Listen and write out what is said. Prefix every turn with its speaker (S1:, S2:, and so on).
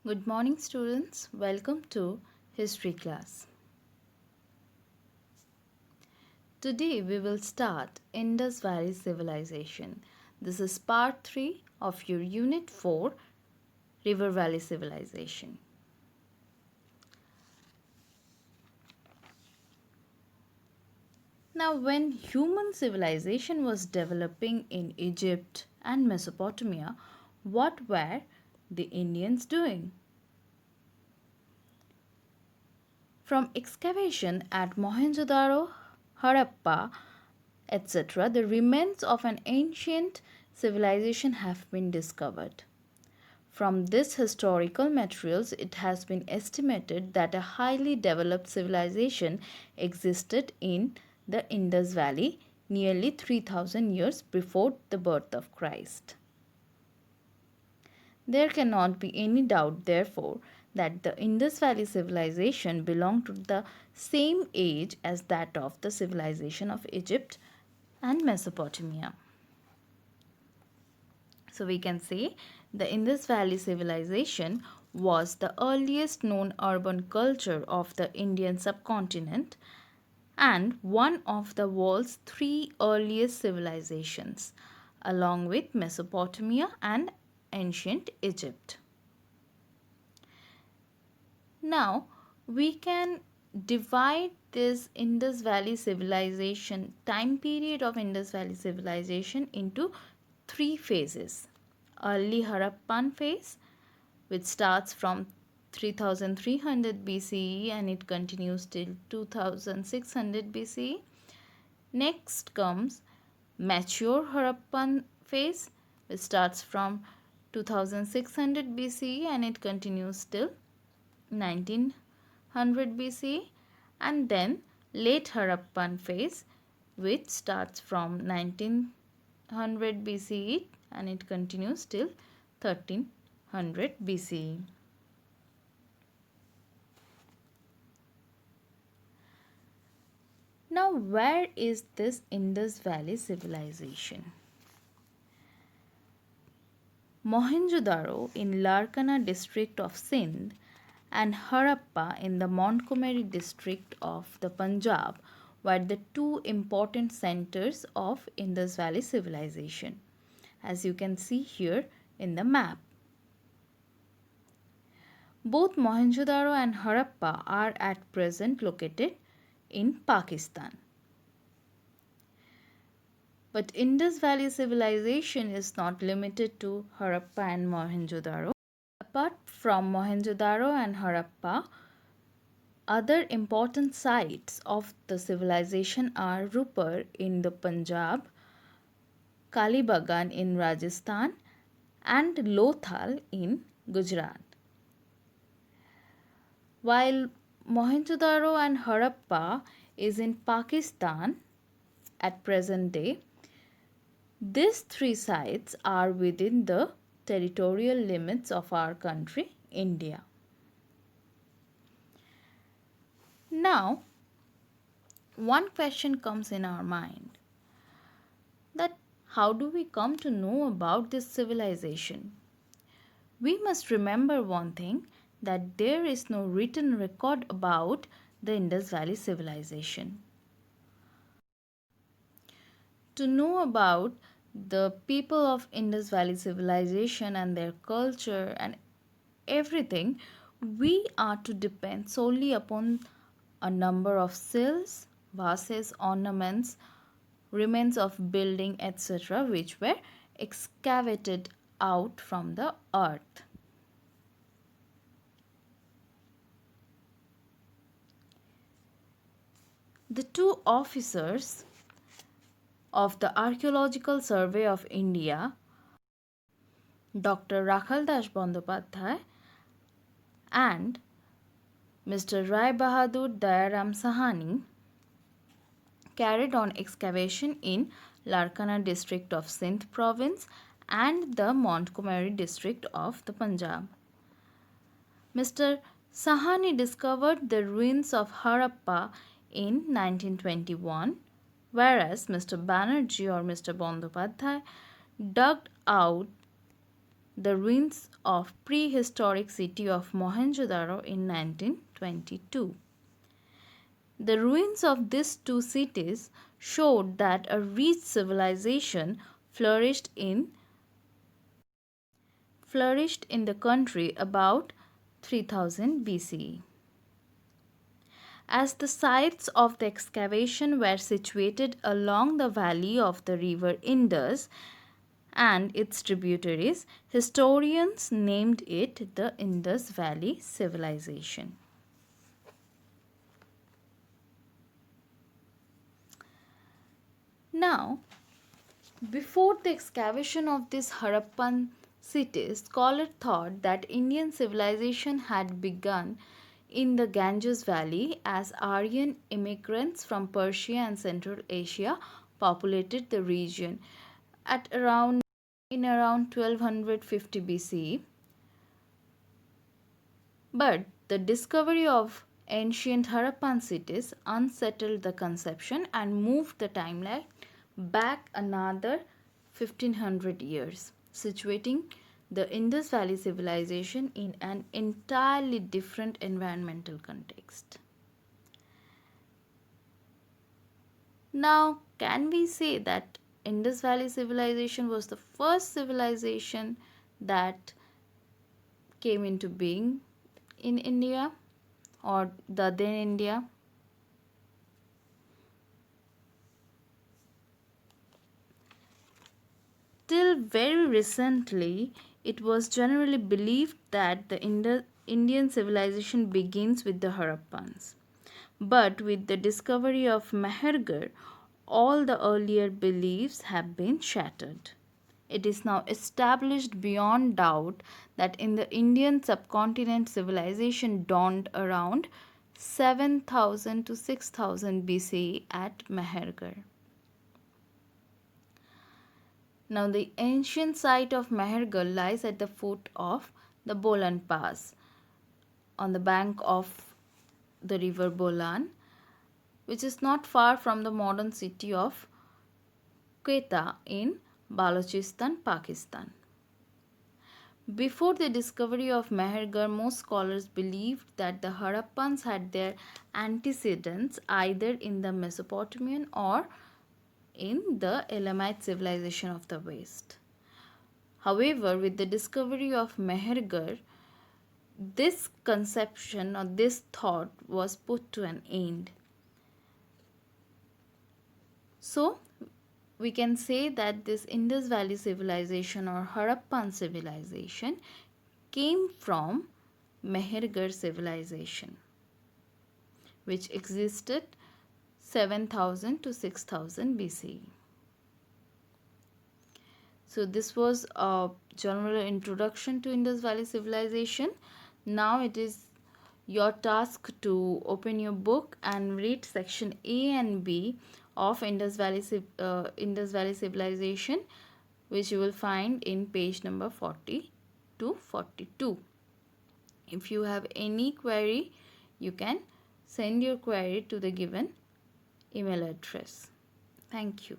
S1: Good morning, students. Welcome to History class. Today we will start Indus Valley Civilization. This is part 3 of your Unit 4 River Valley Civilization. Now, when human civilization was developing in Egypt and Mesopotamia, what were the Indians doing? From excavation at Mohenjo-daro, Harappa, etc., the remains of an ancient civilization have been discovered. From these historical materials, it has been estimated that a highly developed civilization existed in the Indus Valley nearly 3000 years before the birth of Christ. There cannot be any doubt, therefore, that the Indus Valley civilization belonged to the same age as that of the civilization of Egypt and Mesopotamia. So we can say the Indus Valley civilization was the earliest known urban culture of the Indian subcontinent and one of the world's three earliest civilizations, along with Mesopotamia and ancient Egypt. Now, we can divide this Indus Valley civilization, time period of Indus Valley civilization into three phases. Early Harappan phase, which starts from 3300 BCE and it continues till 2600 BCE. Next comes mature Harappan phase, which starts from 2600 BCE and it continues till 1900 BCE, and then late Harappan phase, which starts from 1900 BCE and it continues till 1300 BCE. Now, where is this Indus Valley civilization? Mohenjo-daro in Larkana district of Sindh and Harappa in the Montgomery district of the Punjab were the two important centers of Indus Valley civilization, as you can see here in the map. Both Mohenjo-daro and Harappa are at present located in Pakistan. But Indus Valley civilization is not limited to Harappa and Mohenjo-daro. Apart from Mohenjo-daro and Harappa, other important sites of the civilization are Rupar in the Punjab, Kalibagan in Rajasthan, and Lothal in Gujarat. While Mohenjo-daro and Harappa is in Pakistan at present day, these three sites are within the territorial limits of our country, India. Now, one question comes in our mind that how do we come to know about this civilization? We must remember one thing, that there is no written record about the Indus Valley civilization. To know about the people of Indus Valley civilization and their culture and everything, we are to depend solely upon a number of seals, vases, ornaments, remains of building, etc., which were excavated out from the earth. The two officers of the Archaeological Survey of India, Dr. Rakhaldas Bandyopadhyay and Mr. Rai Bahadur Dayaram Sahani, carried on excavation in Larkana district of Sindh province and the Montgomery district of the Punjab. Mr. Sahani discovered the ruins of Harappa in 1921, whereas Mr. Banerjee or Mr. Bandyopadhyay dug out the ruins of prehistoric city of Mohenjo-daro in 1922. The ruins of these two cities showed that a rich civilization flourished in the country about 3000 BCE. As the sites of the excavation were situated along the valley of the river Indus and its tributaries, historians named it the Indus Valley Civilization. Now, before the excavation of these Harappan cities, scholars thought that Indian civilization had begun in the Ganges Valley as Aryan immigrants from Persia and Central Asia populated the region at around 1250 BCE. But the discovery of ancient Harappan cities unsettled the conception and moved the timeline back another 1500 years, situating the Indus Valley civilization in an entirely different environmental context. Now, can we say that Indus Valley civilization was the first civilization that came into being in India or the then India? Till very recently, it was generally believed that the Indian civilization begins with the Harappans. But with the discovery of Mehrgarh, all the earlier beliefs have been shattered. It is now established beyond doubt that in the Indian subcontinent civilization dawned around 7000 to 6000 BCE at Mehrgarh. Now, the ancient site of Mehrgarh lies at the foot of the Bolan Pass on the bank of the river Bolan, which is not far from the modern city of Quetta in Balochistan, Pakistan. Before the discovery of Mehrgarh, most scholars believed that the Harappans had their antecedents either in the Mesopotamian or in the Elamite civilization of the West. However, with the discovery of Mehrgarh, this conception or this thought was put to an end. So, we can say that this Indus Valley civilization or Harappan civilization came from Mehrgarh civilization, which existed 7000 to 6000 BCE. So this was a general introduction to Indus Valley civilization. Now it is your task to open your book and read section A and B of Indus Valley civilization, which you will find in page number 40 to 42. If you have any query, you can send your query to the given email address. Thank you.